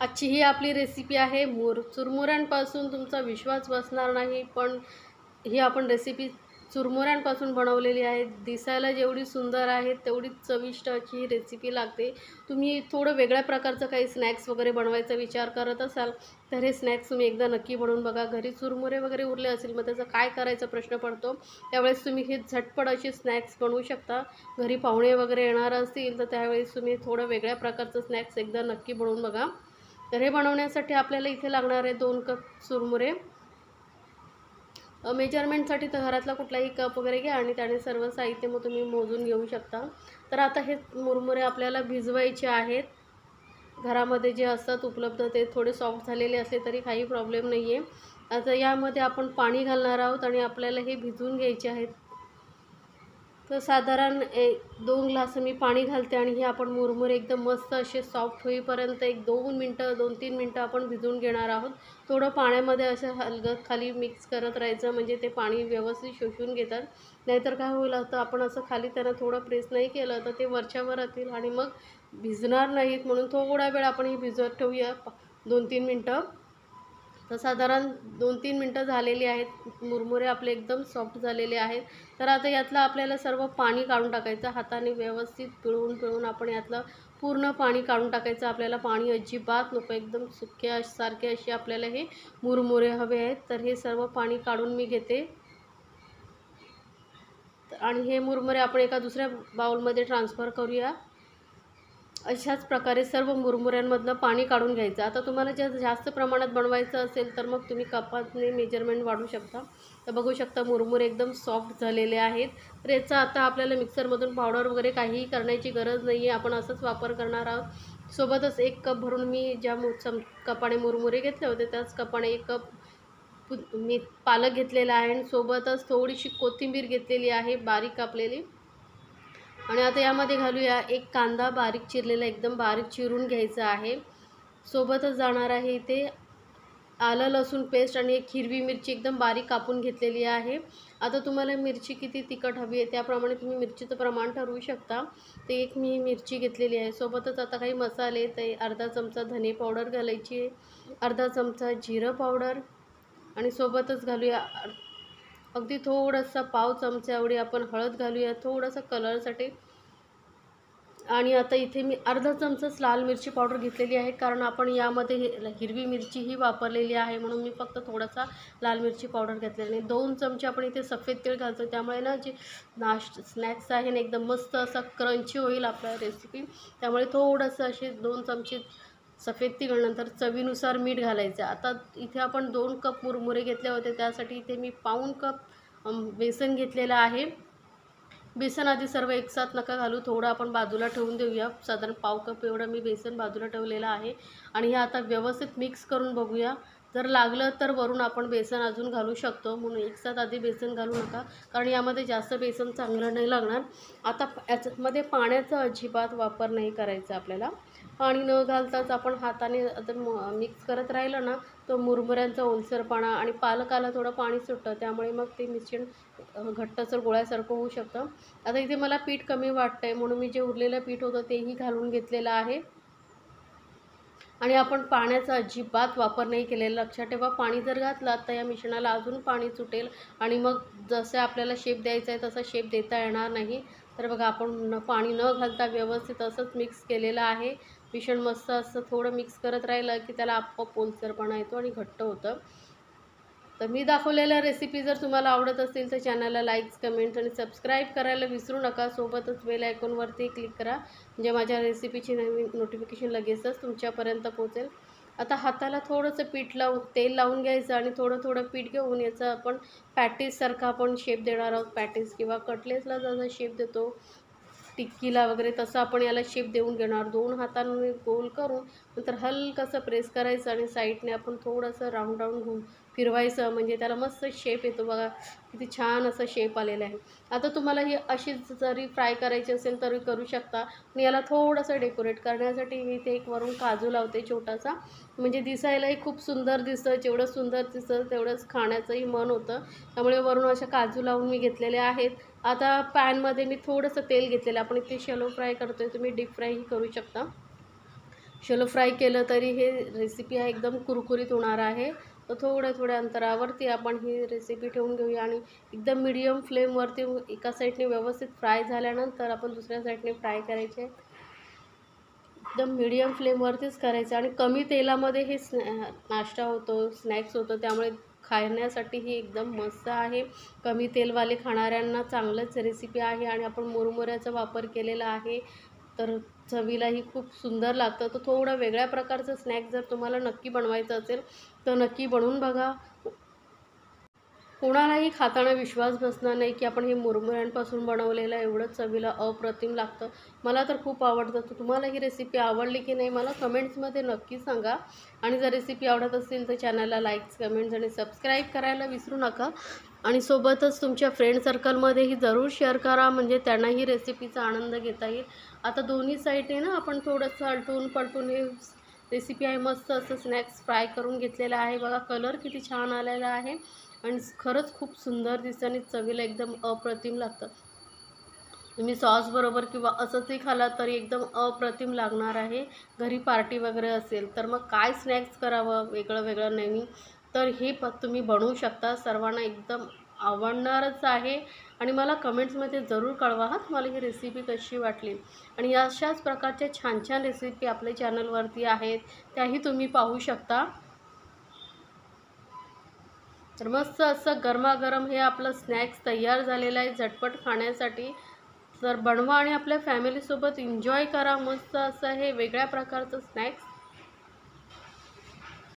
आजची ही आपली रेसिपी आहे चुरमुऱ्यांपासून तुमचा विश्वास बसणार नाही, पण ही आपण रेसिपी चुरमुऱ्यांपासून बनवलेली आहे. दिसायला जेवढी सुंदर आहे तेवढीच चविष्ट अशी ही रेसिपी लागते. तुम्ही थोडं वेगळ्या प्रकारचं काही स्नॅक्स वगैरे बनवायचा विचार करत असाल तर हे स्नॅक्स तुम्ही एकदा नक्की बनवून बघा. घरी चुरमुरे वगैरे उरले असेल मग त्याचा काय करायचा प्रश्न पडतो. त्यावेळेस तुम्ही हे झटपट असे स्नॅक्स बनवू शकता. घरी पाहुणे वगैरे येणार असतील तर त्यावेळेस तुम्ही थोडं वेगळ्या प्रकारचं स्नॅक्स एकदा नक्की बनवून बघा. तर हे बनवण्यासाठी आपल्याला इथे लागणार आहे 2 कप चुरमुरे. मेजरमेंटसाठी तर घरातला कुठलाही कप वगैरे घ्या आणि त्याने सर्व साहित्य मग तुम्ही मोजून घेऊ शकता. तर आता हे मुरमुरे आपल्याला भिजवायचे आहेत. घरामध्ये जे असतात उपलब्ध ते थोडे सॉफ्ट झालेले असले तरी काही प्रॉब्लेम नाही आहे. आता यामध्ये आपण पाणी घालणार आहोत आणि आपल्याला हे भिजवून घ्यायचे आहेत. तर साधारण 2 ग्लास मी पाणी घालते आणि हे आपण मुरमुरे एकदम मस्त असे सॉफ्ट होईपर्यंत 2 मिनटं 2-3 मिनटं आपण भिजवून घेणार आहोत. थोडं पाण्यामध्ये असं हलगत खाली मिक्स करत राहायचं म्हणजे ते पाणी व्यवस्थित शोषून घेतात. नाहीतर काय होईल आता आपण असं खाली त्यांना थोडं प्रेस नाही केलं तर ते वरच्यावर राहतील आणि मग भिजणार नाहीत. म्हणून थोडा वेळ आपण हे भिजवत ठेवूया 2-3 मिनटं. तर साधारण 2-3 मिनटं झालेली आहेत. मुरमुरे आपले एकदम सॉफ्ट झालेले आहेत. तर आता यातलं आपल्याला सर्व पाणी काढून टाकायचं. हाताने व्यवस्थित पिळून आपण यातलं पूर्ण पाणी काढून टाकायचं. आपल्याला पाणी अजिबात नको, एकदम सुक्यासारखे असे आपल्याला हे मुरमुरे हवे आहेत. तर हे सर्व पाणी काढून मी घेते आणि हे मुरमुरे आपण एका दुसऱ्या बाउलमध्ये ट्रान्सफर करूया. अशाच प्रकारे सर्व मुरमुऱ्यांमधलं पाणी काढून घ्यायचं. आता तुम्हाला जास्त प्रमाणात बनवायचं असेल तर मग तुम्ही कपाने मेजरमेंट वाढवू शकता. तर बघू शकता मुरमुरे एकदम सॉफ्ट झालेले आहेत. तर याचा आता आपल्याला मिक्सरमधून पावडर वगैरे काहीही करण्याची गरज नाही आहे. आपण असंच वापर करणार आहोत. सोबतच 1 कप भरून मी ज्या कपाने मुरमुरे घेतले होते त्याच कपाने 1 कप मी पालक घेतलेला आहे आणि सोबतच थोडीशी कोथिंबीर घेतलेली आहे बारीक कापलेली. आणि आता यामध्ये घालूया 1 कांदा बारीक चिरलेला, एकदम बारीक चिरून घ्यायचा आहे. सोबतच जाणार आहे इथे आलं लसूण पेस्ट आणि 1 हिरवी मिरची एकदम बारीक कापून घेतलेली आहे. आता तुम्हाला मिरची किती तिखट हवी आहे त्याप्रमाणे तुम्ही मिरचीचं प्रमाण ठरवू शकता. ते 1 मी मिरची घेतलेली आहे. सोबतच आता काही मसाले, ते अर्धा चमचा धने पावडर घालायची आहे, अर्धा चमचा जिरं पावडर आणि सोबतच घालूया अगदी थोडंसं पाव चमचा एवढी आपण हळद घालूया थोडंसं कलरसाठी. आणि आता इथे मी अर्धा चमचाच लाल मिरची पावडर घेतलेली आहे, कारण आपण यामध्ये हिरवी मिरचीही वापरलेली आहे म्हणून मी फक्त थोडासा लाल मिरची पावडर घेतलेली आहे. 2 चमचे आपण इथे सफेद तीळ घालतो, त्यामुळे ना जे स्नॅक्स आहे ना एकदम मस्त असा क्रंची होईल आपला रेसिपी. त्यामुळे थोडंसं असे 2 चमचे सफेद तीळ, नंतर चवीनुसार मीठ घालायचं. आता इथे आपण 2 कप मुरमुरे घेतले होते त्यासाठी इथे मी पाऊण कप बेसन घेतलेलं आहे. बेसन आधी सर्व एकसाथ नका घालू, थोडं आपण बाजूला ठेवून देऊया. साधारण पाव कप एवढं मी बेसन बाजूला ठेवलेलं आहे आणि हे आता व्यवस्थित मिक्स करून बघूया. जर लागलं तर वरून आपण बेसन अजून घालू शकतो, म्हणून एकसाथ आधी बेसन घालू नका, कारण यामध्ये जास्त बेसन चांगलं नाही लागणार. आता याच्यामध्ये पाण्याचा अजिबात वापर नाही करायचा आपल्याला. पाणी न घालताच आपण हाताने आता मिक्स करत राहिलं ना तो मुरमुऱ्यांचा ओलसरपणा आणि पालकाला थोडं पाणी सुटतं, त्यामुळे मग ते मिश्रण घट्टसर गोळ्यासारखं होऊ शकतं. आता इथे मला पीठ कमी वाटतं आहे म्हणून मी जे उरलेलं पीठ होतं तेही घालून घेतलेलं आहे आणि आपण पाण्याचा अजिबात वापर नाही केलेला. लक्षात ठेवा, पाणी जर घातलं तर या मिश्रणाला अजून पाणी सुटेल आणि मग जसं आपल्याला शेप द्यायचा आहे तसा शेप देता येणार नाही. तर बघा आपण पाणी न घालता व्यवस्थित असंच मिक्स केलेलं आहे. मिश्रण मस्त असं थोडं मिक्स करत राहिलं की त्याला आपोआप ओलसरपणा येतो आणि घट्ट होतं. तर मी दाखवलेल्या रेसिपी जर तुम्हाला आवडत असतील तर चॅनलला लाईक्स, कमेंट्स आणि सबस्क्राईब करायला विसरू नका. सोबतच बेल आयकॉनवरती क्लिक करा म्हणजे माझ्या रेसिपीची नवीन नोटिफिकेशन लगेचच तुमच्यापर्यंत पोहोचेल. आता हाताला थोडंसं तेल लावून घ्यायचं आणि थोडं पीठ घेऊन याचं आपण पॅटीससारखा आपण शेप देणार आहोत. पॅटीस किंवा कटलेसला जसा शेप देतो टिक्कीला वगैरे तसं आपण याला शेप देऊन घेणार. 2 हातांनी गोल करून नंतर हलकंसं प्रेस करायचं आणि साईडने आपण थोडंसं राऊंड फिरवायचं म्हणजे त्याला मस्त शेप येतो. बघा किती छान असा शेप आलेला आहे. आता तुम्हाला ही अशी जरी फ्राय करायची असेल तरी करू शकता, आणि याला थोडंसं डेकोरेट करण्यासाठी मी इथे एक वरून काजू लावते छोटासा, म्हणजे दिसायलाही खूप सुंदर दिसतं. जेवढं सुंदर दिसतं तेवढंच खाण्याचंही मन होतं, त्यामुळे वरून अशा काजू लावून मी घेतलेले आहेत. आता पॅनमध्ये मी थोडंसं तेल घेतलेलं, आपण इथे शॅलो फ्राय करतो आहे, तुम्ही डीप फ्रायही करू शकता. शॅलो फ्राय केलं तरी हे रेसिपी आहे एकदम कुरकुरीत होणार आहे. तर थोड्या थोड्या अंतरावरती आपण ही रेसिपी ठेवून घेऊया आणि एकदम मीडियम फ्लेमवरती एका साईडने व्यवस्थित फ्राय झाल्यानंतर आपण दुसऱ्या साईडने फ्राय करायचे. एकदम मीडियम फ्लेमवरतीच करायचं आणि कमी तेलामध्ये हे नाश्ता होतो, स्नॅक्स होतो, त्यामुळे खाण्यासाठी ही एकदम मस्त आहे. कमी तेलवाले खाणाऱ्यांना चांगलंच रेसिपी आहे आणि आपण मुरमुऱ्याचा वापर केलेला आहे, तर चवीलाही खूप सुंदर लागतं. तर थोडं वेगळ्या प्रकारचं स्नॅक्स जर तुम्हाला नक्की बनवायचं असेल तर नक्की बनवून बघा. कोणालाही खाताना विश्वास बसणार नाही की आपण हे मुरमुऱ्यांपासून बनवलेलं एवढं चवीला अप्रतिम लागतं. मला तर खूप आवडतं. तर तुम्हाला ही रेसिपी आवडली की नाही मला कमेंट्समध्ये नक्की सांगा. आणि जर रेसिपी आवडत असेल तर चॅनलला लाईक्स, कमेंट्स आणि सबस्क्राईब करायला विसरू नका. आणि सोबतच तुमच्या फ्रेंड सर्कलमध्येही जरूर शेअर करा, म्हणजे त्यांनाही रेसिपीचा आनंद घेता येईल. आता दोन्ही साईडने ना आपण थोडंसं अलटून पलटून हे रेसिपी आहे मस्त असं स्नॅक्स फ्राय करून घेतलेलं आहे. बघा कलर किती छान आलेला आहे आणि खरंच खूप सुंदर दिसतं आणि चवीला एकदम अप्रतिम लागतं. तुम्ही सॉसबरोबर किंवा असंचही खालात तरी एकदम अप्रतिम लागणार आहे. घरी पार्टी वगैरे असेल तर मग काय स्नॅक्स करावं वेगळं वेगळं नवीन, तर हे तुम्ही बनवू शकता. सर्वांना एकदम आवडणारच आहे. आणि मला कमेंट्समध्ये जरूर कळवा हां तुम्हाला ही रेसिपी कशी वाटली. आणि अशाच प्रकारच्या छान छान रेसिपी आपल्या चॅनलवरती आहेत, त्याही तुम्ही पाहू शकता. तर मस्त असं गरमागरम हे आपलं स्नॅक्स तयार झालेलं आहे झटपट खाण्यासाठी. तर बनवा आणि आपल्या फॅमिलीसोबत एन्जॉय करा. मस्त असं हे वेगळ्या प्रकारचं स्नॅक्स